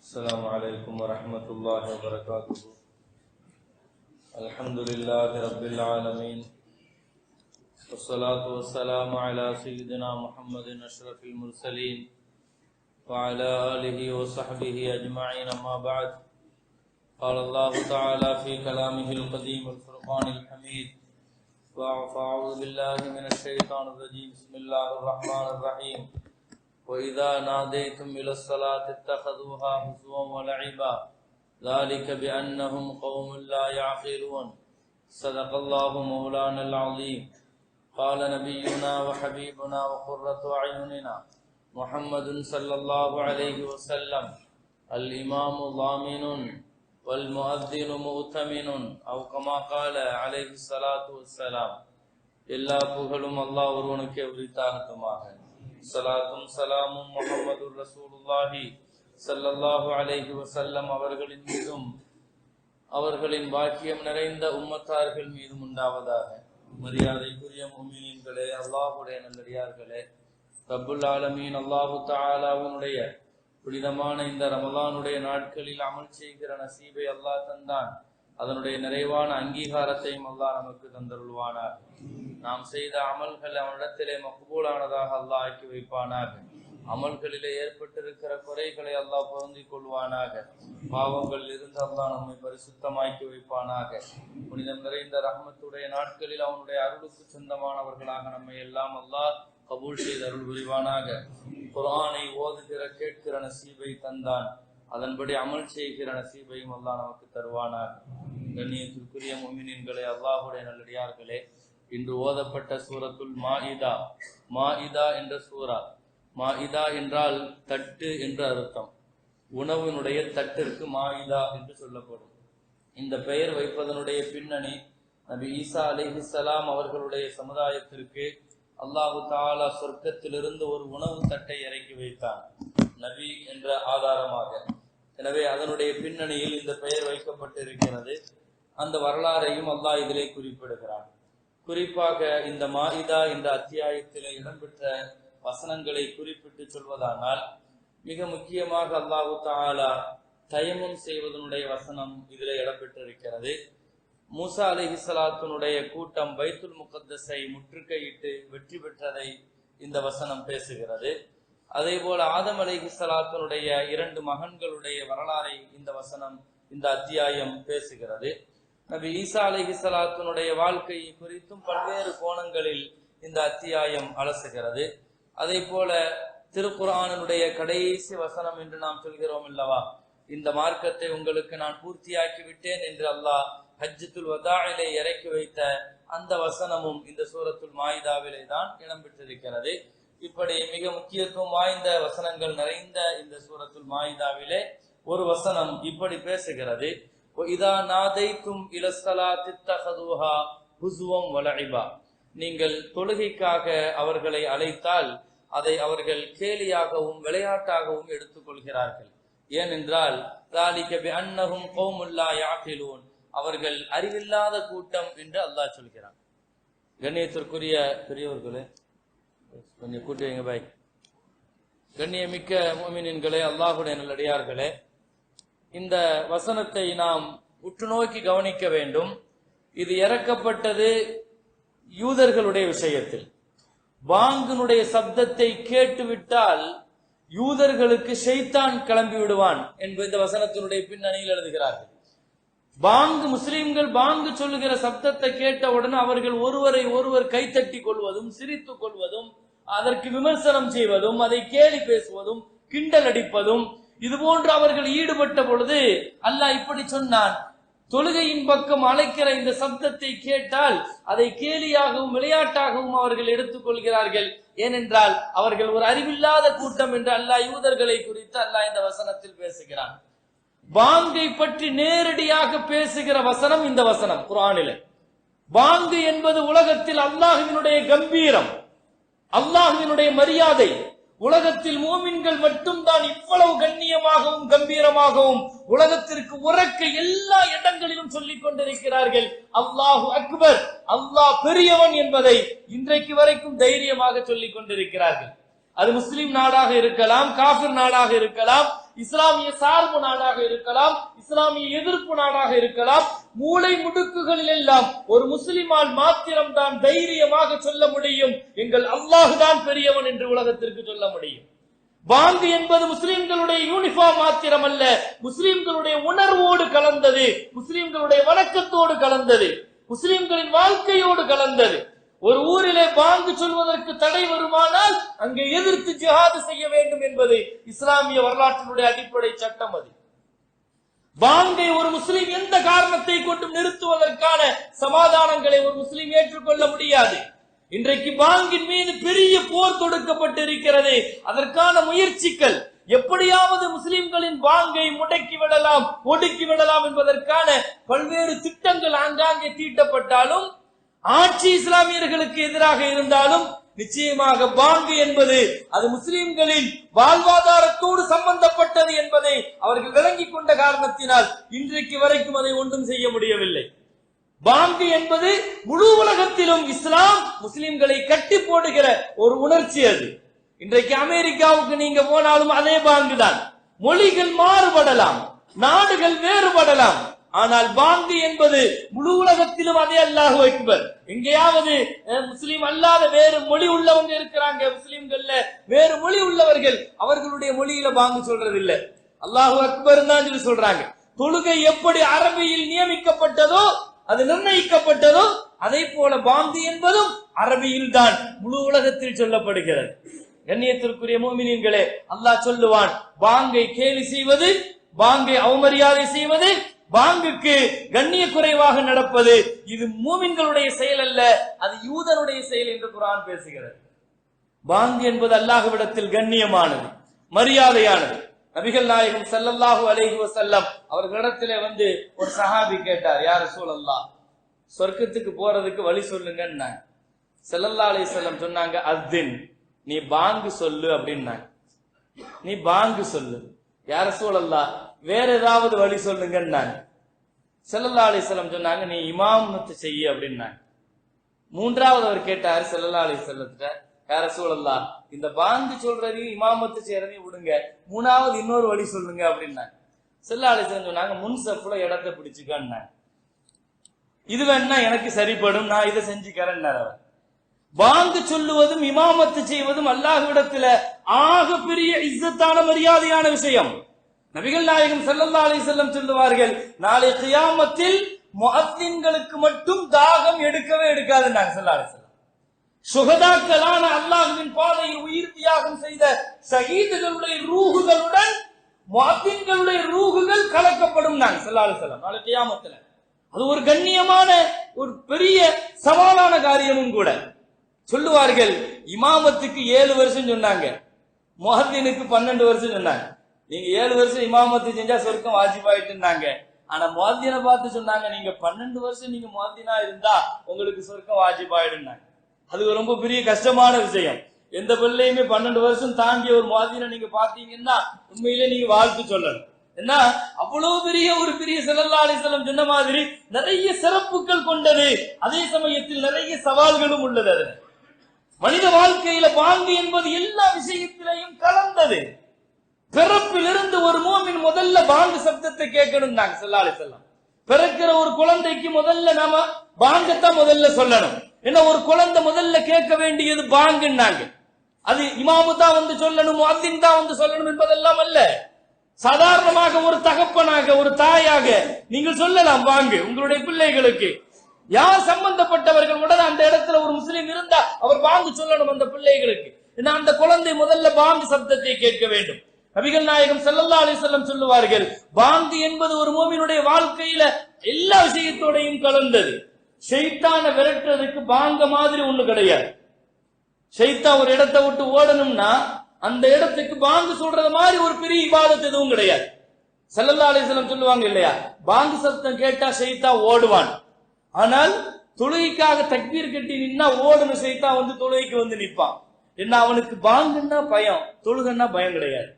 السلام عليكم ورحمة الله وبركاته. الحمد لله رب العالمين، والصلاة والسلام على سيدنا محمد أشرف المرسلين وعلى آله وصحبه أجمعين. أما بعد، قال الله تعالى في كلامه القديم الفرقان الحميد: فأعوذ بالله من الشيطان الرجيم، بسم الله الرحمن الرحيم. وَإِذَا نَادَيْتُمْ إِلَى الصَّلَاةِ اتَّخَذُوهَا هُزُوًا وَلَعِبًا ذَلِكَ بِأَنَّهُمْ قَوْمٌ لَا يَعْقِلُونَ. صدق الله مولانا العظيم. قال نبينا وحبيبنا وقرة أعيننا محمد صلى الله عليه وسلم: الإمام ضامن والمؤذن مؤتمن، أو كما قال عليه الصلاة والسلام. எல்லா புகழும் அல்லாஹ் ஒருவனுக்கே உரித்தாகட்டுமாக. ஸலாத்தும் ஸலாமும் முஹம்மதுர் ரசூலுல்லாஹி ஸல்லல்லாஹு அலைஹி வஸல்லம் அவர்களின் மீதும் அவர்களின் பாக்கியம் நிறைந்த உம்மத்தார்கள் மீதும் உண்டாவதாக. மரியாதைக்குரிய முஃமினீன்களே, அல்லாஹ்வுடைய நல்லடியார்களே, ரப்புல் ஆலமீன் அல்லாஹு தஆலாவுடைய புனிதமான இந்த ரமலானுடைய நாட்களில் அமல் செய்கிற நசீபை அல்லாஹ் தந்தான். அதனுடைய நிறைவான அங்கீகாரத்தையும் அல்லாஹ் நமக்கு தந்தருள்வானாக. நாம் செய்த அமல்கள் அவனிடத்திலே மக்பூலானதாக அல்லாஹ் ஆக்கி வைப்பானாக. அமல்களிலே ஏற்பட்டிருக்கிற குறைகளை அல்லாஹ் பொருந்திக் கொள்வானாக. பாவங்களில் இருந்து அல்லாஹ் நம்மை பரிசுத்தமாக்கி வைப்பானாக. புனிதம் நிறைந்த ரஹ்மத்துடைய நாட்களில் அவனுடைய அருளுக்கு சொந்தமானவர்களாக நம்மை எல்லாம் அல்லாஹ் கபூல் செய்து அருள் புரிவானாக. குர்ஆனை ஓதுகிற கேட்கிற நசீபை தந்தான். அதன்படி அமல் செய்கிற நசீபையும் அல்லாஹ் நமக்கு தருவானாக. கண்ணியத்திற்குரிய முஃமினீன்களே, அல்லாஹ்வுடைய நல்லடியார்களே, இன்று ஓதப்பட்ட சூரத்துல் மாஇதா. மாஇதா என்ற சூரா, மாஇதா என்றால் தட்டு என்று அர்த்தம். உணவினுடைய தட்டிற்கு மாஇதா என்று சொல்லப்படும். இந்த பெயர் வைப்பதனுடைய பின்னணி, நபி ஈசா அலைஹிஸ்ஸலாம் அவர்களுடைய சமுதாயத்திற்கு அல்லாஹு தஆலா சொர்க்கத்திலிருந்து ஒரு உணவு தட்டை இறக்கி வைத்தான், நபி என்ற ஆதாரமாக. எனவே அதனுடைய பின்னணியில் இந்த பெயர் வைக்கப்பட்டிருக்கிறது. அந்த வரலாறையும் அல்லாஹ் இதிலே குறிப்பிடுகிறான். குறிப்பாக இந்த மாஇதா என்ற அத்தியாயத்திலே இடம்பெற்ற வசனங்களை குறிப்பிட்டு சொல்வதானால், மிக முக்கியமாக அல்லாஹு தஆலா தயமும் செய்வதனுடைய வசனம் இதிலே இடம்பெற்றிருக்கிறது. மூசா அலைஹிஸ்ஸலாத்தினுடைய கூட்டம் பைத்துல் முகத்தஸை முற்றுகையிட்டு வெற்றி பெற்றதை இந்த வசனம் பேசுகிறது. அதே போல ஆதம் அலைஹிஸ்ஸலாத்தினுடைய 2 மகன்களுடைய வரலாறை இந்த வசனம், இந்த அத்தியாயம் பேசுகிறது. நபி ஈசா அலைஹிஸ்ஸலாத்தினுடைய வாழ்க்கை குறித்தும் பல்வேறு கோணங்களில் இந்த அத்தியாயம் அலசுகிறது. அதே போல திருக்குர்ஆனுடைய கடைசி வசனம் என்று நாம் சொல்கிறோம் அல்லவா, இந்த மார்க்கத்தை உங்களுக்கு நான் பூர்த்தியாக்கி விட்டேன் என்று அல்லாஹ் ஹஜ்ஜத்துல் வதாஇலே இறக்கி வைத்த அந்த வசனமும் இந்த சூரத்துல் மாஇதாவிலே தான் இடம்பெற்றிருக்கிறது. இப்படி மிக முக்கியத்துவம் வாய்ந்த வசனங்கள் நிறைந்த இந்த சூரத்துல் மாஇதாவிலே ஒரு வசனம் இப்படி பேசுகிறது: وَإِذَا نَادَيْتُمْ إِلَى الصَّلَاةِ اتَّخَذُوهَا هُزُوًا وَلَعِبًا. நீங்கள் தொழுகைக்காக அவர்களை அழைத்தால் அதை அவர்கள் கேலியாகவும் விளையாட்டாகவும் எடுத்துக்கொள்கிறார்கள். ஏனென்றால் ذَلِكَ بِأَنَّهُمْ قَوْمٌ لَا يَعْقِلُونَ, அவர்கள் அறிவில்லாத கூட்டம் என்று அல்லாஹ் சொல்கிறான். கண்ணியத்திற்குரிய பெரியவர்களே, கொஞ்சம் கூட்டி வைங்க பாய். கண்ணியமிக்க முஃமினீன்களே, அல்லாஹ்வுடைய நல்லடியார்களே, இந்த வசனத்தை நாம் உற்று நோக்கி கவனிக்க வேண்டும். இது இறக்கப்பட்டது யூதர்களுடைய விஷயத்தில். பாங்கினுடைய சப்தத்தை கேட்டுவிட்டால் யூதர்களுக்கு ஷைத்தான் கிளம்பி விடுவான் என்பது இந்த வசனத்தினுடைய பின்னணியில் எழுதுகிறார்கள். பாங்கு, முஸ்லிம்கள் பாங்கு சொல்லுகிற சப்தத்தை கேட்டவுடன் அவர்கள் ஒருவரை ஒருவர் கைத்தட்டி கொள்வதும் சிரித்துக் கொள்வதும் அதற்கு விமர்சனம் செய்வதும் அதை கேலி பேசுவதும் கிண்டல் அடிப்பதும் இது போன்று அவர்கள் ஈடுபட்ட பொழுது அல்லாஹ் இப்படி சொன்னான்: தொழுகையின் பக்கம் அழைக்கிற இந்த சப்தத்தை கேட்டால் அதை கேலியாகவும் விளையாட்டாகவும் அவர்கள் எடுத்துக் கொள்கிறார்கள். ஏனென்றால் அவர்கள் ஒரு அறிவில்லாத கூட்டம் என்று அல்லாஹ் யூதர்களை குறித்து அல்லாஹ் இந்த வசனத்தில் பேசுகிறான். பாங்கை பற்றி நேரடியாக பேசுகிற வசனம் இந்த வசனம் குர்ஆனிலே. பாங்கு என்பது உலகத்தில் அல்லாஹ்வினுடைய கம்பீரம், அல்லாஹ்வினுடைய மரியாதை. உலகத்தில் மூமின்கள் மட்டும்தான் இவ்வளவு கண்ணியமாகவும் கம்பீரமாகவும் உலகத்திற்கு உறக்க எல்லா இடங்களிலும் சொல்லிக் கொண்டிருக்கிறார்கள். அல்லாஹு அக்பர், அல்லாஹ் பெரியவன் என்பதை இன்றைக்கு வரைக்கும் தைரியமாக சொல்லிக் கொண்டிருக்கிறார்கள். அது முஸ்லிம் நாடாக இருக்கலாம், காஃபிர் நாடாக இருக்கலாம், இஸ்லாமிய சார்பு நாடாக இருக்கலாம், இஸ்லாமிய எதிர்ப்பு நாடாக இருக்கலாம். மூளை முடுக்குகளில் எல்லாம் ஒரு முஸ்லிமால் மாத்திரம்தான் தைரியமாக சொல்ல முடியும், எங்கள் அல்லாஹ் தான் பெரியவன் என்று உலகத்திற்கு சொல்ல முடியும். பாங்கு என்பது முஸ்லிம்களுடைய யூனிஃபார்ம் மாத்திரம் அல்ல, முஸ்லிம்களுடைய உணர்வோடு கலந்தது, முஸ்லிம்களுடைய வணக்கத்தோடு கலந்தது, முஸ்லிம்களின் வாழ்க்கையோடு கலந்தது. ஒரு ஊரிலே பாங்கு சொல்வதற்கு தடை வருமானால் அங்கே எதிர்த்து ஜிஹாது செய்ய வேண்டும் என்பது இஸ்லாமிய வரலாற்றினுடைய அடிப்படை சட்டம். அது பாங்கை ஒரு முஸ்லிம் எந்த காரணத்தை கொண்டும் நிறுத்துவதற்கான சமாதானங்களை ஒரு முஸ்லிம் ஏற்றுக்கொள்ள முடியாது. இன்றைக்கு பாங்கின் மீது பெரிய போர் தொடுக்கப்பட்டு இருக்கிறது. அதற்கான முயற்சிகள் எப்படியாவது முஸ்லிம்களின் பாங்கை முடக்கி விடலாம், ஒடுக்கி விடலாம் என்பதற்கான பல்வேறு திட்டங்கள் ஆங்காங்கே தீட்டப்பட்டாலும், ஆட்சி இஸ்லாமியர்களுக்கு எதிராக இருந்தாலும், நிச்சயமாக பாங்கு என்பது அது முஸ்லிம்களின் வாழ்வாதாரத்தோடு சம்பந்தப்பட்டது என்பதை அவர்கள் விளங்கிக் கொண்ட காரணத்தினால் இன்றைக்கு வரைக்கும் அதை ஒன்றும் செய்ய முடியவில்லை. பாங்கு என்பது முழு உலகத்திலும் இஸ்லாம் முஸ்லிம்களை கட்டி போடுகிற ஒரு உணர்ச்சி. அது இன்றைக்கு அமெரிக்காவுக்கு நீங்க போனாலும் அதே பாங்கு தான். மொழிகள் மாறுபடலாம், நாடுகள் வேறுபடலாம், ஆனால் பாங்கு என்பது முழு உலகத்திலும் அதே. அல்லாஹு அக்பர். எங்கேயாவது முஸ்லீம் அல்லாத வேறு மொழி உள்ளவங்க இருக்கிறாங்க, முஸ்லீம்கள்ல வேறு மொழி உள்ளவர்கள் அவர்களுடைய மொழியில பாங்கு சொல்றது இல்ல, அல்லாஹு அக்பர் தான் சொல்லி சொல்றாங்க. தொழுகை எப்படி அரபியில் நியமிக்கப்பட்டதோ, அது நிர்ணயிக்கப்பட்டதோ, அதே போல பாங்கு என்பதும் அரபியில் தான் முழு உலகத்தில் சொல்லப்படுகிறது. கண்ணியத்திற்குரிய முஃமினீன்களே, அல்லாஹ் சொல்லுவான், பாங்கை கேலி செய்வது, பாங்கை அவமரியாதை செய்வது, பாங்குக்கு கண்ணிய குறைவாக நடப்பது, இது மூமின்களுடைய செயல் அல்ல, அது யூதனுடைய செயல் என்று குர்ஆன் பேசுகிறது. பாங்கு என்பது அல்லாஹ்விடத்தில் கண்ணியமானது, மரியாதையானது. நபிகள் நாயகம் ஸல்லல்லாஹு அலைஹி வஸல்லம் அவர்களிடத்திலே வந்து ஒரு சஹாபி கேட்டார், யா ரசூலல்லாஹ், சொர்க்கத்துக்கு போறதுக்கு வழி சொல்லுங்கன்னா. ஸல்லல்லாஹு அலைஹி வஸல்லம் சொன்னாங்க, அத்தின், நீ பாங்கு சொல்லு அப்படின்னாங்க. நீ பாங்கு சொல்லு. யா ரசூலல்லாஹ், வேற ஏதாவது வழி சொல்லுங்கன்னாங்க. ஸல்லல்லாஹு அலைஹி வஸல்லம் சொன்னாங்க, நீ இமாமத்து செய்ய அப்படின்னாங்க. மூன்றாவது அவர் கேட்டார் ஸல்லல்லாஹு அலைஹி வஸல்லம்ட்ட, யா ரசூலல்லாஹ், இந்த பாங்கு சொல்றதையும் இமாமத்து செய்யறதையும் விடுங்க, மூணாவது இன்னொரு வழி சொல்லுங்க அப்படின்னாங்க. ஸல்லல்லாஹு அலைஹி வஸல்லம் சொன்னாங்க, முன் சஃப்ல இடத்தை பிடிச்சுக்கன்னாங்க. இது வேணா எனக்கு சரிப்படும், நான் இதை செஞ்சுக்கிறேன்னார் அவர். பாங்கு சொல்லுவதும் இமாமத்து செய்வதும் அல்லாஹ்விடத்துல ஆக பெரிய இஸ்ஸத்தான மரியாதையான விஷயம். நபிகள் நாயகம் ஸல்லல்லாஹு அலைஹி வஸல்லம் சொல்லுவார்கள், நாளை கியாமத்தில் முஅத்தின்களுக்கு மட்டும் தாகம் எடுக்கவே எடுக்காதுன்னாங்க ஸல்லல்லாஹு அலைஹி வஸல்லம். சுஹதாக்களான அல்லாஹ்வின் பாதையில் உயிர் தியாகம் செய்த ஷஹீதுகளுடைய ரூஹுகளுடன் முஅத்தின்களுடைய ரூஹுகள் கலக்கப்படும் நாங்க ஸல்லல்லாஹு அலைஹி வஸல்லம் நாளை கியாமத்துல. அது ஒரு கண்ணியமான ஒரு பெரிய சவாலான காரியமும் கூட. சொல்லுவார்கள், இமாமத்துக்கு 7 வருஷம் சொன்னாங்க, முஅத்தினுக்கு 12 வருஷம் சொன்னாங்க. நீங்க 7 வருஷம் இமாமத்து செஞ்சா சொர்க்கம் வாஜிபாயிட்டுனாங்க. ஆனா முஅத்தினை பார்த்து சொன்னாங்க, நீங்க 12 வருஷம் நீங்க முஅத்தினா இருந்தா உங்களுக்கு சொர்க்கம் வாஜிபாயிடுனாங்க. அது ரொம்ப பெரிய கஷ்டமான விஷயம். எந்த பிள்ளையுமே 12 வருஷம் தாண்டிய ஒரு முஅத்தினை நீங்க பாத்தீங்கன்னா உண்மையிலே நீங்க வாழ்த்து சொல்லணும். என்ன அவ்வளவு பெரிய ஒரு பெரிய ஸல்லல்லாஹு அலைஹி வஸல்லம் சொன்ன மாதிரி நிறைய சிறப்புகள் கொண்டது, அதே சமயத்தில் நிறைய சவால்களும் உள்ளது. அது மனித வாழ்க்கையில பாங்கு என்பது எல்லா விஷயத்திலையும் கலந்தது. பிறப்பிலிருந்து ஒரு மூமின் முதல்ல பாங்கு சப்தத்தை கேட்கணும் நாங்க ஸல்லல்லாஹு அலைஹி வஸல்லம். பிறக்கிற ஒரு குழந்தைக்கு முதல்ல நாம பாங்கத்தான் முதல்ல சொல்லணும். என்ன, ஒரு குழந்தை முதல்ல கேட்க வேண்டியது பாங்குன்னாங்க. அது இமாமு தான் வந்து சொல்லணும், முஅத்தின் தான் வந்து சொல்லணும் என்பதெல்லாம் அல்ல. சாதாரணமாக ஒரு தகப்பனாக, ஒரு தாயாக நீங்கள் சொல்லலாம் பாங்கு உங்களுடைய பிள்ளைகளுக்கு. யார் சம்பந்தப்பட்டவர்கள் உடனே அந்த இடத்துல ஒரு முஸ்லீம் இருந்தா அவர் பாங்கு சொல்லணும் அந்த பிள்ளைகளுக்கு. ஏன்னா அந்த குழந்தை முதல்ல பாங்கு சப்தத்தை கேட்க வேண்டும். நபிகள் நாயகம் ஸல்லல்லாஹு அலைஹி வஸல்லம் சொல்லுவார்கள், பாங்கு என்பது ஒரு மூமினுடைய வாழ்க்கையில எல்லா விஷயத்தோடையும் கலந்தது. ஷைத்தானை விரட்டுறதுக்கு பாங்க மாதிரி ஒண்ணு கிடையாது. ஷைத்தான் ஒரு இடத்தை விட்டு ஓடணும்னா அந்த இடத்துக்கு பாங்கு சொல்றது மாதிரி ஒரு பெரிய இபாதத் எதுவும் கிடையாது. ஸல்லல்லாஹு அலைஹி வஸல்லம் சொல்லுவாங்க இல்லையா, பாங்கு சத்தம் கேட்டா ஷைத்தான் ஓடுவான். ஆனால் தொழுகைக்காக தக்பீர் கட்டி நின்னா ஓடுன ஷைத்தான் வந்து தொழுகைக்கு வந்து நிற்பான். என்ன, அவனுக்கு பாங்குன்னா பயம், தொழுகன்னா பயம் கிடையாது.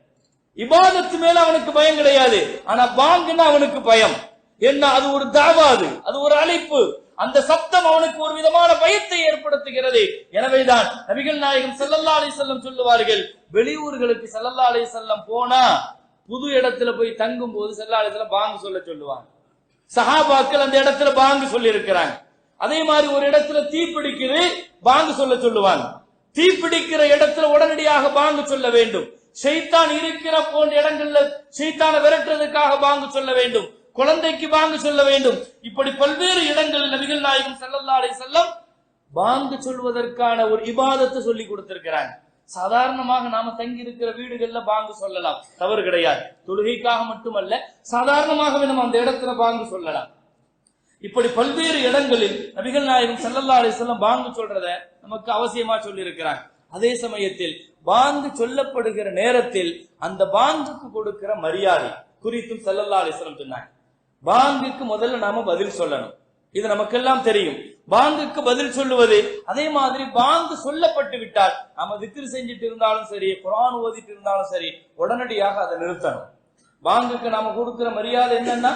இபாதத்து மேல அவனுக்கு பயம் கிடையாது, ஆனா பாங்குன்னா அவனுக்கு பயம். என்ன, அது ஒரு தாவா, அது ஒரு அழைப்பு. அந்த சப்தம் அவனுக்கு ஒரு விதமான பயத்தை ஏற்படுத்துகிறது. எனவேதான் நபிகள் நாயகம் ஸல்லல்லாஹு அலைஹி வஸல்லம் சொல்லுவார்கள், வெளியூர்களுக்கு ஸல்லல்லாஹு அலைஹி வஸல்லம் போனா புது இடத்துல போய் தங்கும் போது ஸல்லல்லாஹு அலைஹி வஸல்லம் பாங்கு சொல்ல சொல்லுவாங்க. சஹாபாக்கள் அந்த இடத்துல பாங்கு சொல்லி இருக்கிறாங்க. அதே மாதிரி ஒரு இடத்துல தீ பிடிக்குது, பாங்கு சொல்ல சொல்லுவாங்க. தீ பிடிக்கிற இடத்துல உடனடியாக பாங்கு சொல்ல வேண்டும். ஷைத்தான் இருக்கிற போன்ற இடங்கள்ல ஷைத்தானை விரட்டுறதுக்காக பாங்கு சொல்ல வேண்டும். குழந்தைக்கு பாங்கு சொல்ல வேண்டும். இப்படி பல்வேறு இடங்களில் நபிகள் நாயகம் ஸல்லல்லாஹு அலைஹி வஸல்லம் பாங்கு சொல்வதற்கான ஒரு இபாதத்தை சொல்லி கொடுத்திருக்கிறாங்க. சாதாரணமாக நாம தங்கி இருக்கிற வீடுகள்ல பாங்கு சொல்லலாம், தவறு கிடையாது. தொழுகைக்காக மட்டுமல்ல, சாதாரணமாகவே நம்ம அந்த இடத்துல பாங்கு சொல்லலாம். இப்படி பல்வேறு இடங்களில் நபிகள் நாயகம் ஸல்லல்லாஹு அலைஹி வஸல்லம் பாங்கு சொல்றத நமக்கு அவசியமா சொல்லி இருக்கிறாங்க. அதே சமயத்தில் பாங்கு சொல்லப்படுகிற நேரத்தில் அந்த பாங்குக்கு கொடுக்கிற மரியாதை குறித்தும் ஸல்லல்லாஹு அலைஹி வஸல்லம் சொன்னாங்க. பாங்குக்கு முதல்ல நாம பதில் சொல்லணும், இது நமக்கெல்லாம் தெரியும். பாங்குக்கு பதில் சொல்லுவது, அதே மாதிரி பாங்கு சொல்லப்பட்டு விட்டால் நாம திக்ர் செஞ்சுட்டு இருந்தாலும் சரி, குர்ஆன் ஓதிட்டு இருந்தாலும் சரி, உடனடியாக அதை நிறுத்தணும். பாங்குக்கு நாம கொடுக்கிற மரியாதை என்னன்னா,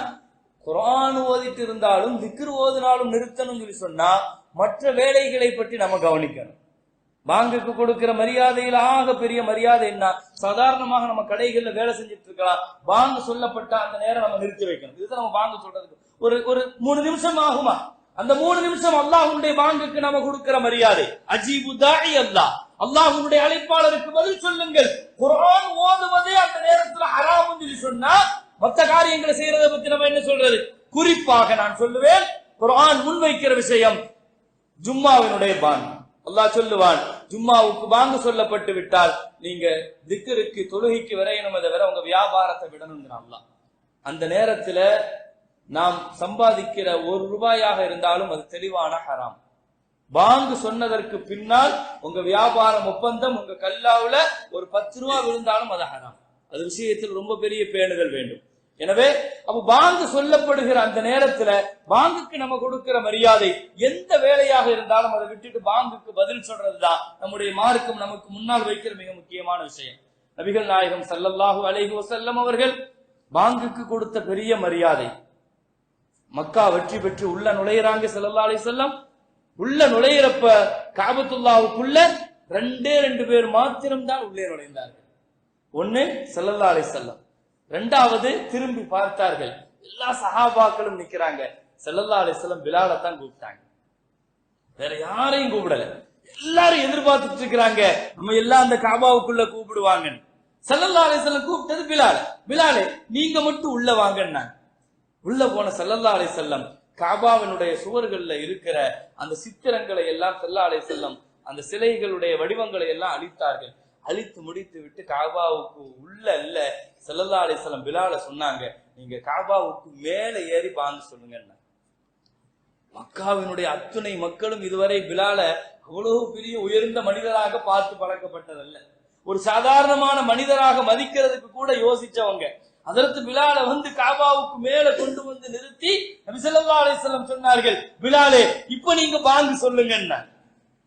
குர்ஆன் ஓதிட்டு இருந்தாலும் திக்ர் ஓதினாலும் நிறுத்தணும் சொல்லி சொன்னா மற்ற வேலைகளை பற்றி நம்ம கவனிக்கணும். பாங்குக்கு கொடுக்கிற மரியாதையில் ஆக பெரிய மரியாதை என்ன? சாதாரணமாக நம்ம கடைகள்ல வேலை செஞ்சுட்டு இருக்கலாம், பாங்கு சொல்லப்பட்ட அந்த நேரம் நம்ம நிறுத்தி வைக்கணும். இதுதான் நம்ம பாங்கு சொல்றதுக்கு ஒரு 3 நிமிஷம் ஆகுமா? அந்த 3 நிமிஷம் அல்லாஹ்வுடைய பாங்குக்கு நம்ம கொடுக்கிற மரியாதை. அஜீபு தாஇ அல்லாஹ், அல்லாஹ்வுடைய அழைப்பாளருக்கு பதில் சொல்லுங்கள். குர்ஆன் ஓதுவதே அந்த நேரத்துல ஹராம்னு சொல்லி சொன்னா மற்ற காரியங்களை செய்யறதை பத்தி நம்ம என்ன சொல்றது? குறிப்பாக நான் சொல்லுவேன், குர்ஆன் முன்வைக்கிற விஷயம் ஜும்மாவினுடைய பாங்கு. அல்லாஹ் சொல்லுவான், ஜும்மாவுக்கு பாங்கு சொல்லப்பட்டு விட்டால் நீங்க திக்ருக்கு தொழுகைக்கு விரையணும், அதை வேற உங்க வியாபாரத்தை விடணும். அல்லாஹ் அந்த நேரத்துல நாம் சம்பாதிக்கிற 1 ரூபாயாக இருந்தாலும் அது தெளிவான ஹராம். பாங்கு சொன்னதற்கு பின்னால் உங்க வியாபாரம் ஒப்பந்தம் உங்க கல்லாவுல ஒரு 10 ரூபா விழுந்தாலும் அது ஹராம். அது விஷயத்தில் ரொம்ப பெரிய பேணுதல் வேண்டும். எனவே அப்ப பாங்கு சொல்லப்படுகிற அந்த நேரத்துல பாங்குக்கு நம்ம கொடுக்கிற மரியாதை, எந்த வேலையாக இருந்தாலும் அதை விட்டுட்டு பாங்குக்கு பதில் சொல்றதுதான் நம்முடைய மார்க்கம் நமக்கு முன்னால் வைக்கிற மிக முக்கியமான விஷயம். நபிகள் நாயகம் ஸல்லல்லாஹு அலைஹி வஸல்லம் அவர்கள் பாங்குக்கு கொடுத்த பெரிய மரியாதை. மக்கா வெற்றி பெற்று உள்ள நுழையிறாங்க ஸல்லல்லாஹு அலைஹி வஸல்லம். உள்ள நுழையிறப்ப காபத்துல்லாவுக்குள்ள 2 பேர் மாத்திரம்தான் உள்ளே நுழைந்தார்கள். ஒன்னு ஸல்லல்லாஹு அலைஹி வஸல்லம், 2வது திரும்பி பார்த்தார்கள், எல்லா சஹாபாக்களும் நிக்கிறாங்க. ஸல்லல்லாஹு அலைஹி வஸல்லம் பிலாலை தான் கூப்பிட்டாங்க, வேற யாரையும் கூப்பிடல. எல்லாரும் எதிர்பார்த்துட்டு இருக்கிறாங்க, நம்ம எல்லாம் அந்த காபாவுக்குள்ள கூப்பிடுவாங்க. ஸல்லல்லாஹு அலைஹி வஸல்லம் கூப்பிட்டது பிலால். பிலாலே நீங்க மட்டும் உள்ள வாங்கன்னாங்க. உள்ள போன ஸல்லல்லாஹு அலைஹி வஸல்லம் காபாவினுடைய சுவர்கள்ல இருக்கிற அந்த சித்திரங்களை எல்லாம் ஸல்லல்லாஹு அலைஹி வஸல்லம் அந்த சிலைகளுடைய வடிவங்களை எல்லாம் அழித்தார்கள். அழித்து முடித்து விட்டு காபாவுக்கு உள்ள இல்ல ஸல்லல்லாஹு அலைஹி வஸல்லம் பிலாலை சொன்னாங்க, நீங்க காபாவுக்கு மேல ஏறி பாங்கு சொல்லுங்க. மக்காவினுடைய அத்துணை மக்களும் இதுவரை பிலால அவ்வளவு பெரிய உயர்ந்த மனிதராக பார்த்து பழக்கப்பட்டதல்ல, ஒரு சாதாரணமான மனிதராக மதிக்கிறதுக்கு கூட யோசிச்சவங்க. அதற்கு பிலாலை வந்து காபாவுக்கு மேல கொண்டு வந்து நிறுத்தி நபி ஸல்லல்லாஹு அலைஹி வஸல்லம் சொன்னார்கள், பிலாலே இப்ப நீங்க பாங்கு சொல்லுங்க.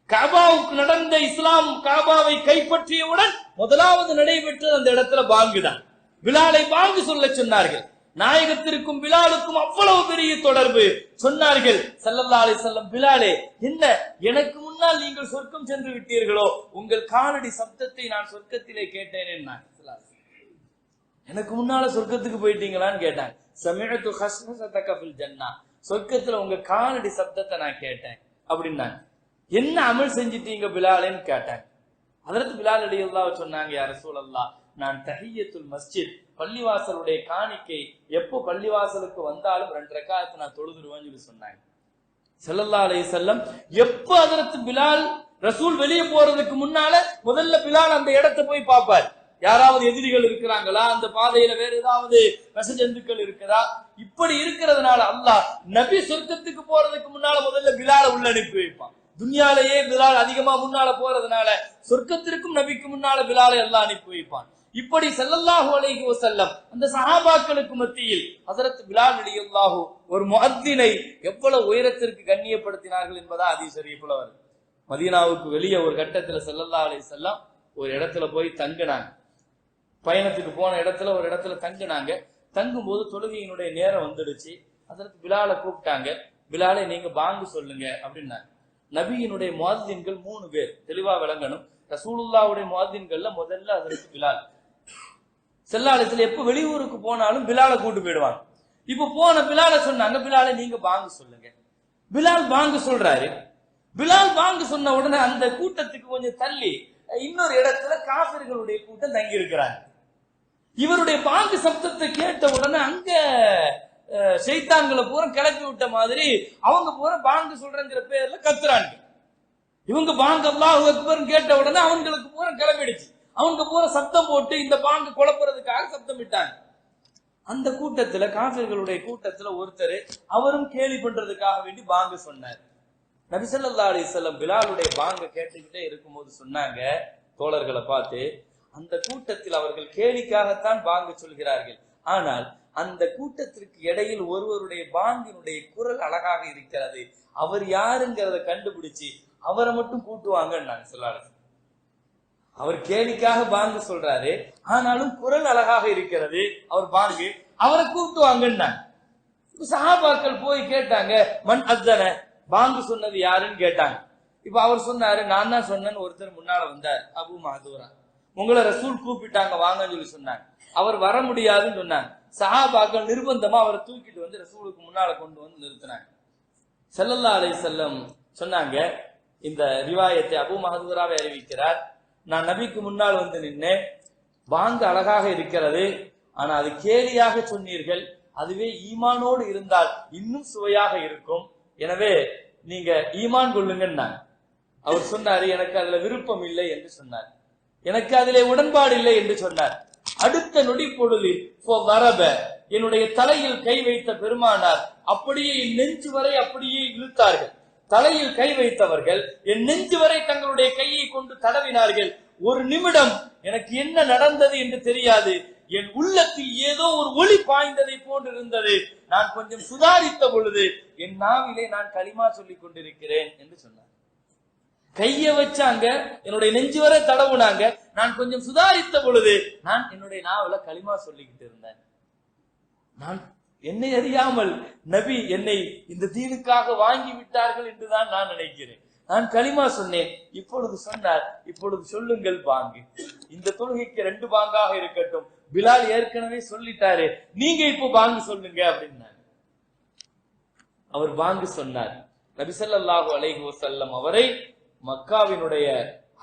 காபாவுக்கு நடந்த இஸ்லாம் காபாவை கைப்பற்றியவுடன் முதலாவது நடைபெற்றது அந்த இடத்துல பாங்கு தான். பிலாலை பாங்கு சொல்ல சொன்னார்கள். நாயகத்திற்கும் பிலாலுக்கும் அவ்வளவு பெரிய தொடர்பு. சொன்னார்கள் ஸல்லல்லாஹு அலைஹி வஸல்லம், பிலாலே என்ன எனக்கு முன்னால் நீங்கள் சொர்க்கம் சென்று விட்டீர்களோ, உங்கள் காலடி சப்தத்தை நான் சொர்க்கத்திலே கேட்டேன். எனக்கு முன்னால சொர்க்கத்துக்கு போயிட்டீங்களான்னு கேட்டாங்க. சமிஅது ஹஸ்ஹஸதக ஃபில் ஜன்னah, சொர்க்கத்துல உங்க காலடி சப்தத்தை நான் கேட்டேன் அப்படின்னாங்க. என்ன அமல் செஞ்சிட்டீங்க பிலாலேன்னு கேட்டாங்க. ஹஜ்ரத் பிலால் ரலியல்லாஹு சொன்னாங்க, யா ரசூலல்லாஹ், நான் தஹிய்யத்துல் மஸ்ஜித் பள்ளிவாசலுடைய காணிக்கை எப்போ பள்ளிவாசலுக்கு வந்தாலும் 2 ரக்காத் நான் தொழுதுருவேன்னு சொல்லி சொன்னாங்க. ஸல்லல்லாஹு அலைஹி வஸல்லம் எப்போ ஹஜ்ரத் பிலால் ரசூல் வெளியே போறதுக்கு முன்னால முதல்ல பிலால் அந்த இடத்தை போய் பார்ப்பார். யாராவது எதிரிகள் இருக்கிறாங்களா, அந்த பாதையில வேற ஏதாவது விஷஜந்துக்கள் இருக்குதா, இப்படி இருக்கிறதுனால அல்லாஹ் நபி சொர்க்கத்துக்கு போறதுக்கு முன்னால முதல்ல பிலாலை உள்ள அனுப்பி வைப்பான். துன்யாலேயே பிலால் அதிகமா முன்னால போறதுனால சொர்க்கத்திற்கும் நபிக்கு முன்னால பிலாலை அல்லாஹ் அனுப்பி வைப்பான். இப்படி ஸல்லல்லாஹு அலைஹி வஸல்லம் அந்த சஹாபாக்களுக்கு மத்தியில் ஹஜ்ரத் பிலால் ரலியல்லாஹு ஒரு முஅத்தினை எவ்வளவு உயரத்திற்கு கண்ணியப்படுத்தினார்கள் என்பதா ஹதீஸ் ஷரீஃப்ல வருது. மதீனாவுக்கு வெளியே ஒரு கட்டத்துல ஸல்லல்லாஹு அலைஹி வஸல்லம் ஒரு இடத்துல போய் தங்கினாங்க. பயணத்துக்கு போன இடத்துல ஒரு இடத்துல தங்கினாங்க. தங்கும் போது தொழுகையினுடைய நேரம் வந்துடுச்சு. ஹஜ்ரத் பிலாலை கூப்பிட்டாங்க. பிலாலே நீங்க பாங்கு சொல்லுங்க அப்படின்னாங்க. நபியினுடைய முஅத்தின்கள் 3 பேர், தெளிவா விளங்கணும். ரசூலுல்லாஹ்வுடைய முஅத்தின்கள்ல முதல்ல ஹஜ்ரத் பிலால். ஸல்லல்லாஹு அலைஹி வஸல்லம் எப்ப வெளியூருக்கு போனாலும் பிலாலை கூட்டு போயிடுவாங்க. இப்ப போன பிலாலை சொன்னாங்க, பிலாலே நீங்க பாங்கு சொல்லுங்க. பிலால் பாங்கு சொல்றாரு. பிலால் பாங்கு சொன்ன உடனே அந்த கூட்டத்துக்கு கொஞ்சம் தள்ளி இன்னொரு இடத்துல காஃபிர்களுடைய கூட்டம் தங்கி இருக்கிறாங்க. இவருடைய பாங்கு சப்தத்தை கேட்ட உடனே அங்க ஷைத்தான்களை பூரா கிளப்பி விட்ட மாதிரி அவங்க பூரா பாங்கு சொல்றங்கிற பேர்ல கத்துறாங்க. இவங்க பாங்கு அல்லாஹு அக்பர் கேட்ட உடனே அவங்களுக்கு பூரா கிளம்பிடுச்சு. அவங்க பூரா சப்தம் போட்டு இந்த பாங்கு குழப்பறதுக்காக சப்தம் விட்டாங்க. அந்த கூட்டத்துல காஃபிர்களுடைய கூட்டத்துல ஒருத்தர் அவரும் கேலி பண்றதுக்காக வேண்டி பாங்கு சொன்னார். நபி ஸல்லல்லாஹு அலைஹி வஸல்லம் பிலாலுடைய பாங்க கேட்டுக்கிட்டே இருக்கும்போது சொன்னாங்க தோழர்களை பார்த்து, அந்த கூட்டத்தில் அவர்கள் கேலிக்காகத்தான் பாங்கு சொல்கிறார்கள், ஆனால் அந்த கூட்டத்திற்கு இடையில் ஒருவருடைய பாங்கினுடைய குரல் அழகாக இருக்கிறது, அவர் யாருங்கிறத கண்டுபிடிச்சு அவரை மட்டும் கூட்டுவாங்கன்னு சொல்லாரு. அவர் கேலிக்காக பாங்கு சொல்றாரு, ஆனாலும் குரல் அழகாக இருக்கிறது அவர் பாங்கு, அவரை கூட்டுவாங்கன்னா. சஹாபாக்கள் போய் கேட்டாங்க, மன் அஸ்ஸன, பாங்கு சொன்னது யாருன்னு கேட்டாங்க. இப்ப அவர் சொன்னாரு, நான் தான் சொன்னேன்னு. ஒருத்தர் முன்னால வந்தார், அபூ மஹ்தூரா, உங்களை ரசூல் கூப்பிட்டாங்க வாங்கன்னு சொல்லி சொன்னாங்க. அவர் வர முடியாதுன்னு சொன்னாங்க. சஹாபாக்கள் நிர்பந்தமா அவரை தூக்கிட்டு வந்து ரசூலுக்கு முன்னால கொண்டு வந்து நிறுத்தினாங்க. ஸல்லல்லாஹு அலைஹி வஸல்லம் சொன்னாங்க, இந்த ரிவாயத்தை அபூ மஹ்தூராவை அறிவிக்கிறார், நான் நபிக்கு முன்னால் வந்து நின்னேன், பாங்கு அழகாக இருக்கிறது, ஆனா அது கேலியாக சொன்னீர்கள், அதுவே ஈமானோடு இருந்தால் இன்னும் சுவையாக இருக்கும், எனவே நீங்க ஈமான் கொள்ளுங்கன்னா. அவர் சொன்னாரு, எனக்கு அதுல விருப்பம் இல்லை என்று சொன்னார், எனக்கு அதிலே உடன்பாடு இல்லை என்று சொன்னார். அடுத்த நொடி பொழுதில் என்னுடைய தலையில் கை வைத்த பெருமானார் அப்படியே என் நெஞ்சு வரை அப்படியே இழுத்தார்கள். தலையில் கை வைத்தவர்கள் என் நெஞ்சு வரை தங்களுடைய கையை கொண்டு தடவினார்கள். ஒரு நிமிடம் எனக்கு என்ன நடந்தது என்று தெரியாது, என் உள்ளத்தில் ஏதோ ஒரு ஒளி பாய்ந்ததை போன்று இருந்தது. நான் கொஞ்சம் சுதாரித்த பொழுது என் நாவிலே நான் கலிமா சொல்லிக் கொண்டிருக்கிறேன் என்று சொன்னார். கைய வச்சாங்க, என்னுடைய நெஞ்சு வரை தடவுனாங்க, நான் கொஞ்சம் சுதாரித்த பொழுது நான் என்னுடைய நாவில கலிமா சொல்லிக்கிட்டு இருந்தேன். நான் என்னை அறியாமல் நபி என்னை இந்த தீனுக்காக வாங்கி விட்டார்கள் என்றுதான் நான் நினைக்கிறேன். நான் கலிமா சொன்னேன். இப்பொழுது சொன்னார், இப்பொழுது சொல்லுங்கள் பாங்கு, இந்த தொழுகைக்கு 2 பாங்காக இருக்கட்டும், பிலால் ஏற்கனவே சொல்லிட்டாரு, நீங்க இப்போ பாங்கு சொல்லுங்க அப்படின்னாரு. அவர் பாங்கு சொன்னார். நபி ஸல்லல்லாஹு அலைஹி வஸல்லம் அவரை மக்காவினுடைய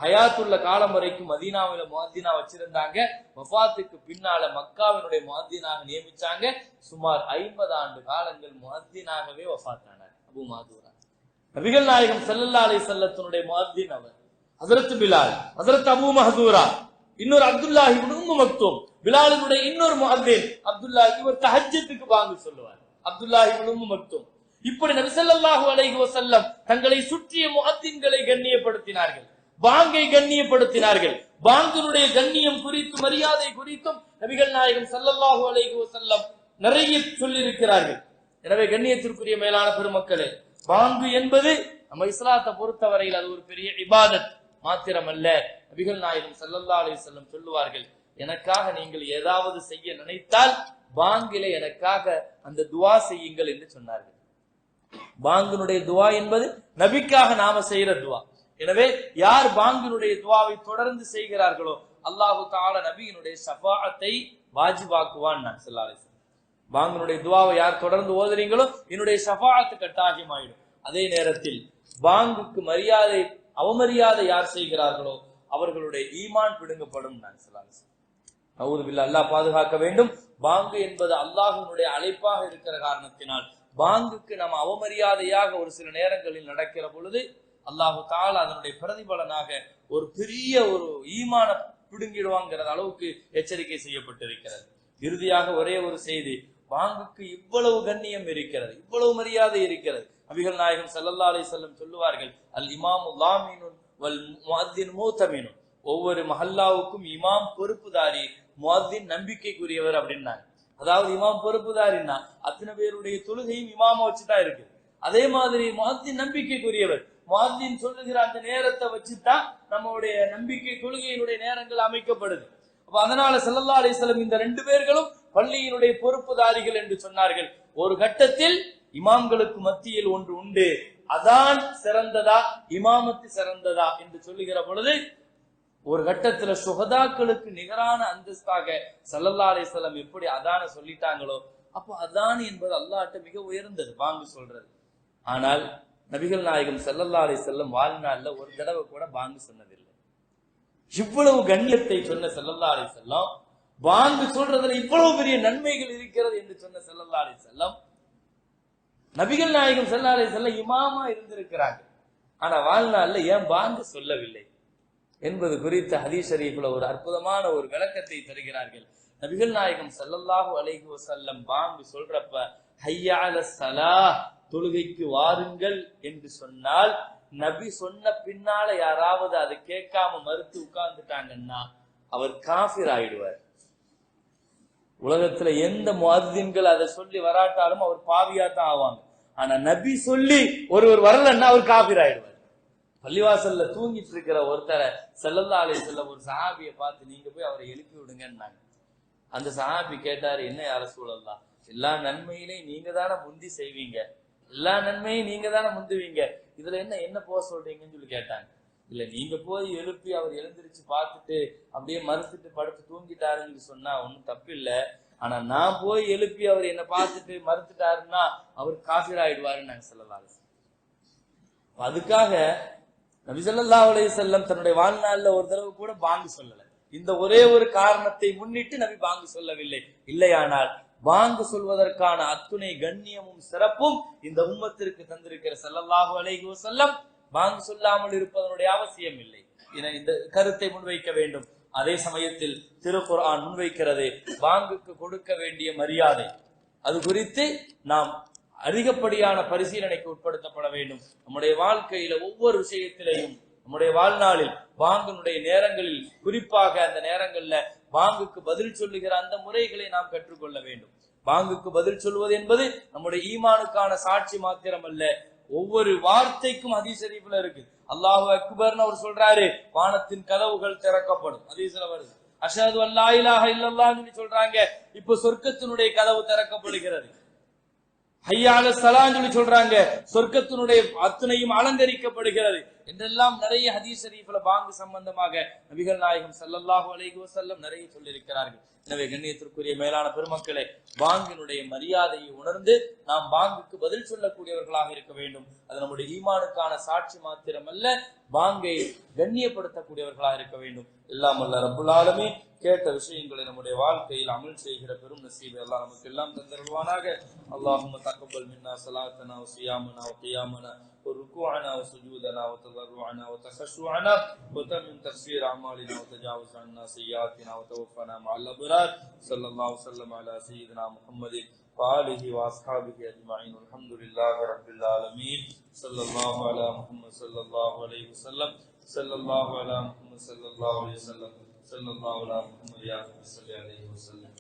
ஹயாத்துள்ள காலம் வரைக்கும் மதீனாவில முஅத்தினா வச்சிருந்தாங்க. வஃபாத்துக்கு பின்னால மக்காவினுடைய முஅத்தினாக நியமிச்சாங்க. சுமார் 50 ஆண்டு காலங்கள் முஅத்தினாகவே வஃபாத்தானார் அபூ மஹ்தூரா. நபிகள் நாயகம் ஸல்லல்லாஹு அலைஹி வஸல்லத்தினுடைய முஅத்தின் அவர் ஹஜ்ரத் பிலால், ஹஜ்ரத் அபூ மஹ்தூரா, இன்னொரு அப்துல்லாஹ் இப்னு உம்மு மக்தூம், பிலாலினுடைய இன்னொரு முஅத்தின் அப்துல்லாஹ், இவர் தஹஜ்ஜுக்கு பாங்கு சொல்லுவார், அப்துல்லாஹ் இப்னு உம்மு மக்தூம். இப்படி நபி ஸல்லல்லாஹு அலைஹி வஸல்லம் தங்களை சுற்றிய முஅத்தின்களை கண்ணியப்படுத்தினார்கள், பாங்கை கண்ணியப்படுத்தினார்கள். பாங்கினுடைய கண்ணியம் குறித்து மரியாதை குறித்தும் நபிகள் நாயகம் ஸல்லல்லாஹு அலைஹி வஸல்லம் நிறைய சொல்லியிருக்கிறார்கள். எனவே கண்ணியத்திற்குரிய மேலான பெருமக்களே, பாங்கு என்பது நம்ம இஸ்லாத்தை பொறுத்தவரையில் அது ஒரு பெரிய இபாதத் மாத்திரமல்ல. நபிகள் நாயகம் ஸல்லல்லாஹு அலைஹி வஸல்லம் சொல்லுவார்கள், எனக்காக நீங்கள் ஏதாவது செய்ய நினைத்தால் பாங்கிலே எனக்காக அந்த துஆ செய்யுங்கள் என்று சொன்னார்கள். பாங்கினுடைய துஆ என்பது நபிக்காக நாம செய்யற துஆ. எனவே யார் பாங்கினுடைய துஆவை தொடர்ந்து செய்கிறார்களோ அல்லாஹு தஆலா நபியினுடைய ஷஃபாஅத்தை வாஜிபாக்குவான். ஸல்லல்லாஹு அலைஹி வஸல்லம் பாங்கினுடைய துஆவை யார் தொடர்ந்து ஓதுறீங்களோ என்னுடைய ஷஃபாஅத் கட்டாயமாயிடும். அதே நேரத்தில் பாங்குக்கு மரியாதை அவமரியாதை யார் செய்கிறார்களோ அவர்களுடைய ஈமான் பிடுங்கப்படும். ஸல்லல்லாஹு அலைஹி வஸல்லம் நஊது பில்லாஹ், அல்லாஹ் பாதுகாக்க வேண்டும். பாங்கு என்பது அல்லாஹ்வினுடைய அழைப்பாக இருக்கிற காரணத்தினால் பாங்குக்கு நம்ம அவமரியாதையாக ஒரு சில நேரங்களில் நடக்கிற பொழுது அல்லாஹு தஆலா அதனுடைய பிரதிபலனாக ஒரு பெரிய ஒரு ஈமான பிடுங்கிடுவாங்கிற அளவுக்கு எச்சரிக்கை செய்யப்பட்டிருக்கிறது. இறுதியாக ஒரே ஒரு செய்தி, பாங்குக்கு இவ்வளவு கண்ணியம் இருக்கிறது, இவ்வளவு மரியாதை இருக்கிறது. நபிகள் நாயகம் ஸல்லல்லாஹு அலைஹி வஸல்லம் சொல்லுவார்கள், அல் இமாமு லாமினுன் வல் முஅத்தின் மூதமினுன், ஒவ்வொரு மஹல்லாவுக்கும் இமாம் பொறுப்புதாரி, முஅத்தின் நம்பிக்கைக்குரியவர் அப்படின்னாங்க. அதாவது இமாம் பொறுப்புதாரின்னா அத்தனை பேருடைய தொழுகையும் இமாம வச்சுதான் இருக்கு. அதே மாதிரி முஅத்தின் நம்பிக்கைக்குரியவர், முஅத்தின் சொல்லுகிற அந்த நேரத்தை வச்சுதான் நம்மளுடைய நம்பிக்கை தொழுகையினுடைய நேரங்கள் அமைக்கப்படுது. அப்ப அதனால ஸல்லல்லாஹு அலைஹி வஸல்லம் இந்த 2 பேர்களும் பள்ளியினுடைய பொறுப்புதாரிகள் என்று சொன்னார்கள். ஒரு கட்டத்தில் இமாம்களுக்கு மத்தியில் ஒன்று உண்டு, அதான் சிறந்ததா இமாமத்து சிறந்ததா என்று சொல்லுகிற பொழுது ஒரு கட்டத்துல சுஹதாக்களுக்கு நிகரான அந்தஸ்தாக ஸல்லல்லாஹு அலைஹி வஸல்லம் எப்படி அதான சொல்லிட்டாங்களோ, அப்போ அதான் என்பது அல்லாஹ்ட்ட மிக உயர்ந்தது பாங்கு சொல்றது. ஆனால் நபிகள் நாயகம் ஸல்லல்லாஹு அலைஹி வஸல்லம் வாழ்நாள்ல ஒரு தடவை கூட பாங்கு சொன்னதில்லை. இவ்வளவு கண்ணியத்தை சொன்ன ஸல்லல்லாஹு அலைஹி வஸல்லம், பாங்கு சொல்றதுல இவ்வளவு பெரிய நன்மைகள் இருக்கிறது என்று சொன்ன ஸல்லல்லாஹு அலைஹி வஸல்லம், நபிகள் நாயகம் ஸல்லல்லாஹு அலைஹி வஸல்லம் இமாமா இருந்திருக்கிறாங்க, ஆனா வாழ்நாள்ல ஏன் பாங்கு சொல்லவில்லை என்பது குறித்த ஹதீஸ் ஷரீஃப்ல ஒரு அற்புதமான ஒரு விளக்கத்தை தருகிறார்கள். நபிகள் நாயகம் ஸல்லல்லாஹு அலைஹி வஸல்லம் பாங்கு சொல்றப்ப ஹய்யா அலஸ் ஸலாஹ், தொழுகைக்கு வாருங்கள் என்று சொன்னால், நபி சொன்ன பின்னால யாராவது அதை கேட்காம மறுத்து உட்கார்ந்துட்டாங்கன்னா அவர் காஃபிர் ஆயிடுவார். உலகத்துல எந்த முஅத்தின்கள் அதை சொல்லி வராட்டாலும் அவர் பாவியா தான் ஆவாங்க. ஆனா நபி சொல்லி ஒருவர் வரலன்னா அவர் காஃபிர் ஆயிடுவார். பள்ளிவாசல்ல தூங்கிட்டு இருக்கிற ஒருத்தரை ஸல்லல்லாஹு அலைஹி வஸல்லம் ஒரு சஹாபியை பார்த்து, நீங்க போய் அவரை எழுப்பி விடுங்கன்னாங்க. அந்த சஹாபி கேட்டாரு, என்ன யா ரசூலல்லாஹ், எல்லா நன்மையிலையும் நீங்க தானே முந்தி செய்வீங்க, எல்லா நன்மையும் நீங்க தானே முந்துவீங்க, இதுல என்ன போக சொல்றீங்கன்னு சொல்லி கேட்டாங்க. இல்ல, நீங்க போய் எழுப்பி அவர் எழுந்திருச்சு பார்த்துட்டு அப்படியே மறுத்துட்டு படுத்து தூங்கிட்டாருன்னு சொன்னா ஒன்னும் தப்பு இல்ல. ஆனா நான் போய் எழுப்பி அவர் என்ன பார்த்துட்டு மறுத்துட்டாருன்னா அவர் காஃபிர் ஆயிடுவாருன்னு நாங்க ஸல்லல்லாஹு அலைஹி வஸல்லம். அதுக்காக நபி ஸல்லல்லாஹு அலைஹி வஸல்லம் தன்னுடைய வாழ்நாள்ல ஒரு தடவை கூட பாங்கு சொல்லல. இந்த ஒரே ஒரு காரணத்தை முன்னிட்டு நபி பாங்கு சொல்லவில்லை. இல்லையானால் பாங்கு சொல்வதற்கான அத்துணை கண்ணியமும் சிறப்பும் இந்த உம்மத்திற்கு தந்திருக்கிற ஸல்லல்லாஹு அலைஹி வஸல்லம் பாங்கு சொல்லாமல் இருப்பதனுடைய அவசியம் இல்லை. இந்த கருத்தை முன்வைக்க வேண்டும். அதே சமயத்தில் திருக்குர்ஆன் முன்வைக்கிறது பாங்குக்கு கொடுக்க வேண்டிய மரியாதை. அது குறித்து நாம் அதிகப்படியான பரிசீலனைக்கு உட்படுத்தப்பட வேண்டும். நம்முடைய வாழ்க்கையில ஒவ்வொரு விஷயத்திலையும், நம்முடைய வாழ்நாளில் பாங்கினுடைய நேரங்களில், குறிப்பாக அந்த நேரங்கள்ல பாங்குக்கு பதில் சொல்லுகிற அந்த முறைகளை நாம் கற்றுக்கொள்ள வேண்டும். பாங்குக்கு பதில் சொல்வது என்பது நம்முடைய ஈமானுக்கான சாட்சி மாத்திரம் அல்ல, ஒவ்வொரு வார்த்தைக்கும் ஹதீஸ் ஷரீஃப்ல இருக்கு. அல்லாஹு அக்பர்னு அவர் சொல்றாரு, வானத்தின் கதவுகள் திறக்கப்படும். ஹதீஸ்ல வருது. அஷ்ஹது அல்லா இலாஹ இல்லல்லாஹ்னு சொல்றாங்க, இப்போ சொர்க்கத்தினுடைய கதவு திறக்கப்படுகிறது. ஹய்யா அலஸ் ஸலாஹ் சொல்றாங்க, சொர்க்கத்தினுடைய அத்தனையும் அலங்கரிக்கப்படுகிறது என்றெல்லாம் நிறைய ஹதீஸ் ஷரீஃப்ல பாங்கு சம்பந்தமாக நபிகள் நாயகம் ஸல்லல்லாஹு அலைஹி வஸல்லம் நிறைய சொல்லியிருக்கிறார்கள். எனவே கண்ணியத்திற்குரிய மேலான பெருமக்களே, பாங்கினுடைய மரியாதையை உணர்ந்து நாம் பாங்குக்கு பதில் சொல்லக்கூடியவர்களாக இருக்க வேண்டும். அது நம்முடைய ஈமானுக்கான சாட்சி மாத்திரம் அல்ல, பாங்கை கண்ணியப்படுத்தக்கூடியவர்களாக இருக்க வேண்டும். எல்லாம் அல்ல ரப்புல் ஆலமீன் கேட்ட விஷயங்களை நம்முடைய வாழ்க்கையில் அமல் செய்கிற பெரும் நசீபை அல்லாஹ் நமக்கு எல்லாம் தந்தருள்வானாக. அல்லாஹும்ம தக்கபல் மின்னா ஸலாத்தனா வ ஸியாமனா வ கியாமனா வ ருக்கூஅனா வ சுஜூதனா வ ததர்ருஅனா வ தஹஷ்ஷுஅனா வ தம்மின் தஃசீர் அமாலினா வ தஜாவஸ் அன்னா ஸய்யாத்தினா வ தவஃபனா மஅல் அப்ரார். ஸல்லல்லாஹு வஸல்லம் அலா சய்யிதினா முஹம்மதின் வ ஆலிஹி வ அஸ்ஹாபிஹி அஜ்மஈன். அல்ஹம்துலில்லாஹி ரப்பில் ஆலமீன். ஸல்லல்லாஹு அலா முஹம்மத் ஸல்லல்லாஹு அலைஹி வஸல்லம். ஸல்லல்லாஹு அலா முஹம்மத் ஸல்லல்லாஹு அலைஹி வஸல்லம். ஸல்லல்லாஹு அலா முஹம்மத் யா ரப்பி ஸல்லி அலைஹி வஸல்லம்.